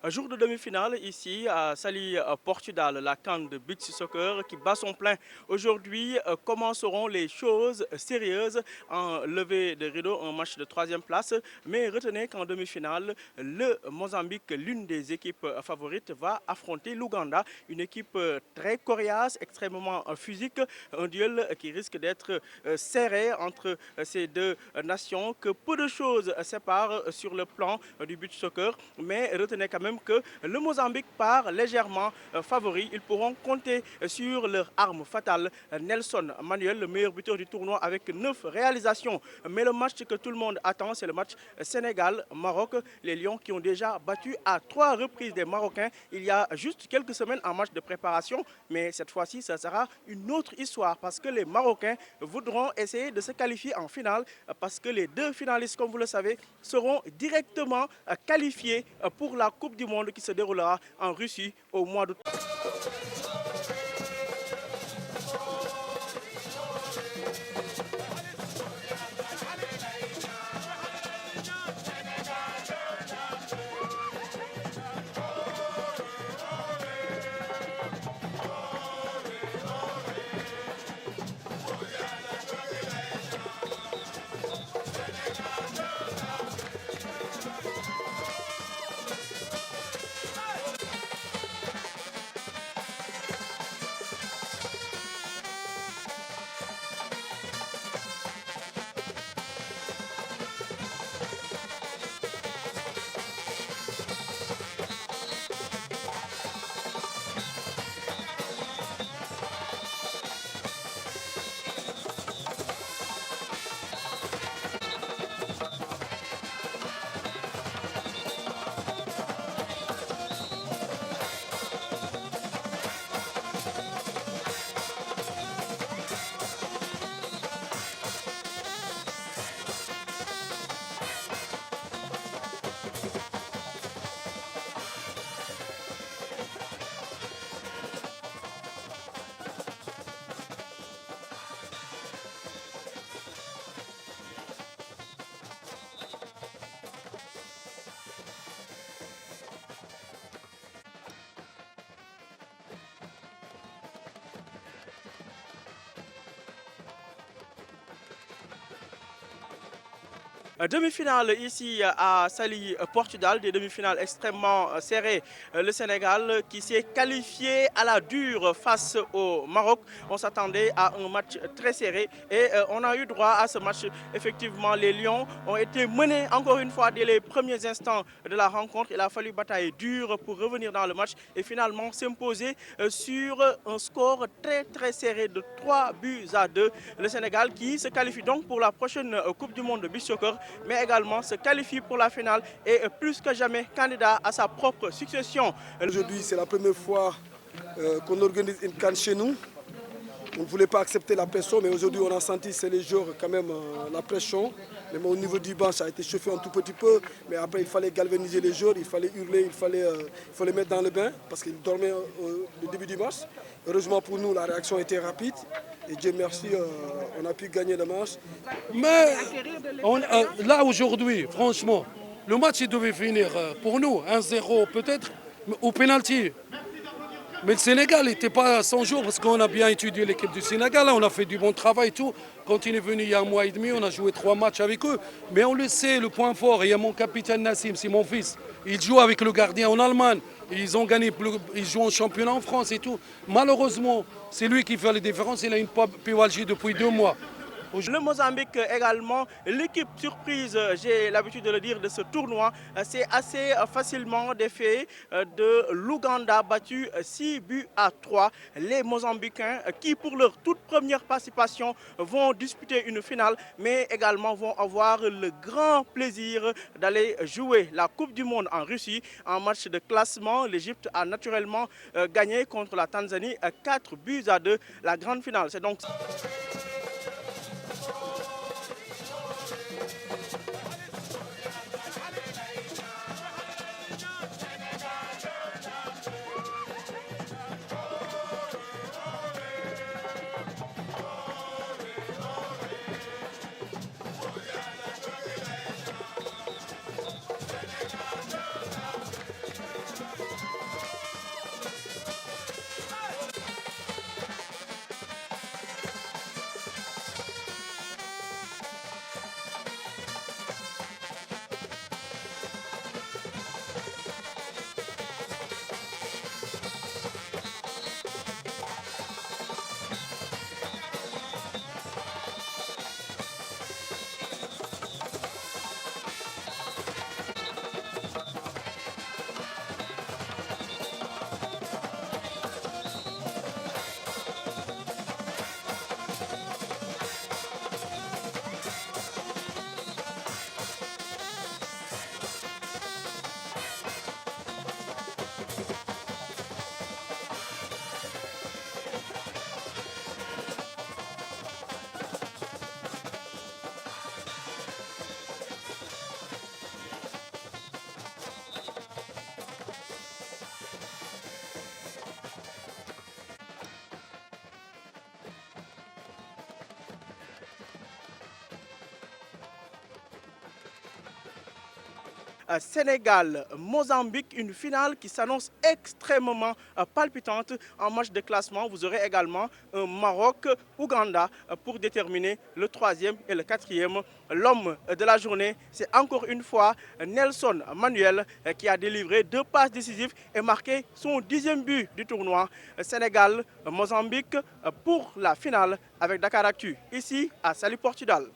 Jour de demi-finale ici à Saly, Portudal, la CAN de beach soccer qui bat son plein. Aujourd'hui, commenceront les choses sérieuses en levée de rideau, un match de troisième place. Mais retenez qu'en demi-finale, le Mozambique, l'une des équipes favorites, va affronter l'Ouganda, une équipe très coriace, extrêmement physique, un duel qui risque d'être serré entre ces deux nations, que peu de choses séparent sur le plan du beach soccer. Mais retenez quand même que le Mozambique part légèrement favori. Ils pourront compter sur leur arme fatale. Nelson Manuel, le meilleur buteur du tournoi avec 9 réalisations. Mais le match que tout le monde attend, c'est le match Sénégal-Maroc. Les Lions qui ont déjà battu à 3 reprises des Marocains il y a juste quelques semaines en match de préparation. Mais cette fois-ci, ça sera une autre histoire parce que les Marocains voudront essayer de se qualifier en finale parce que les deux finalistes, comme vous le savez, seront directement qualifiés pour la Coupe du Monde qui se déroulera en Russie au mois d'août. Demi-finale ici à Saly, Portudal, des demi-finales extrêmement serrées. Le Sénégal qui s'est qualifié à la dure face au Maroc. On s'attendait à un match très serré et on a eu droit à ce match. Effectivement, les Lions ont été menés encore une fois dès les premiers instants de la rencontre. Il a fallu batailler dur pour revenir dans le match et finalement s'imposer sur un score très serré de 3 buts à 2. Le Sénégal qui se qualifie donc pour la prochaine Coupe du Monde de beach soccer, mais également se qualifie pour la finale et est plus que jamais candidat à sa propre succession. Aujourd'hui, c'est la première fois qu'on organise une CAN chez nous. On ne voulait pas accepter la pression, mais aujourd'hui on a senti c'est les jours quand même la pression. Même au niveau du banc, ça a été chauffé un tout petit peu, mais après il fallait galvaniser les joueurs, il fallait hurler, il fallait mettre dans le bain parce qu'ils dormaient au début du match. Heureusement pour nous, la réaction était rapide et Dieu merci, on a pu gagner le match. Mais là aujourd'hui, franchement, le match il devait finir pour nous 1-0 peut-être au pénalty. Mais le Sénégal n'était pas sans jour parce qu'on a bien étudié l'équipe du Sénégal, on a fait du bon travail et tout. Quand il est venu il y a un mois et demi, on a joué 3 matchs avec eux. Mais on le sait, le point fort, il y a mon capitaine Nassim, c'est mon fils. Il joue avec le gardien en Allemagne. Ils ont gagné, ils jouent en championnat en France et tout. Malheureusement, c'est lui qui fait la différence. Il a une pyalgie depuis 2 mois. Le Mozambique également, l'équipe surprise, j'ai l'habitude de le dire, de ce tournoi, c'est assez facilement défait de l'Ouganda battu 6 buts à 3. Les Mozambicains qui pour leur toute première participation vont disputer une finale, mais également vont avoir le grand plaisir d'aller jouer la Coupe du Monde en Russie. En match de classement, l'Égypte a naturellement gagné contre la Tanzanie 4 buts à 2. La grande finale, c'est donc... Sénégal-Mozambique, une finale qui s'annonce extrêmement palpitante. En match de classement, vous aurez également un Maroc-Ouganda pour déterminer le 3e et le 4e. L'homme de la journée, c'est encore une fois Nelson Manuel qui a délivré 2 passes décisives et marqué son 10e but du tournoi. Sénégal-Mozambique pour la finale avec Dakaractu, ici à Saly Portudal.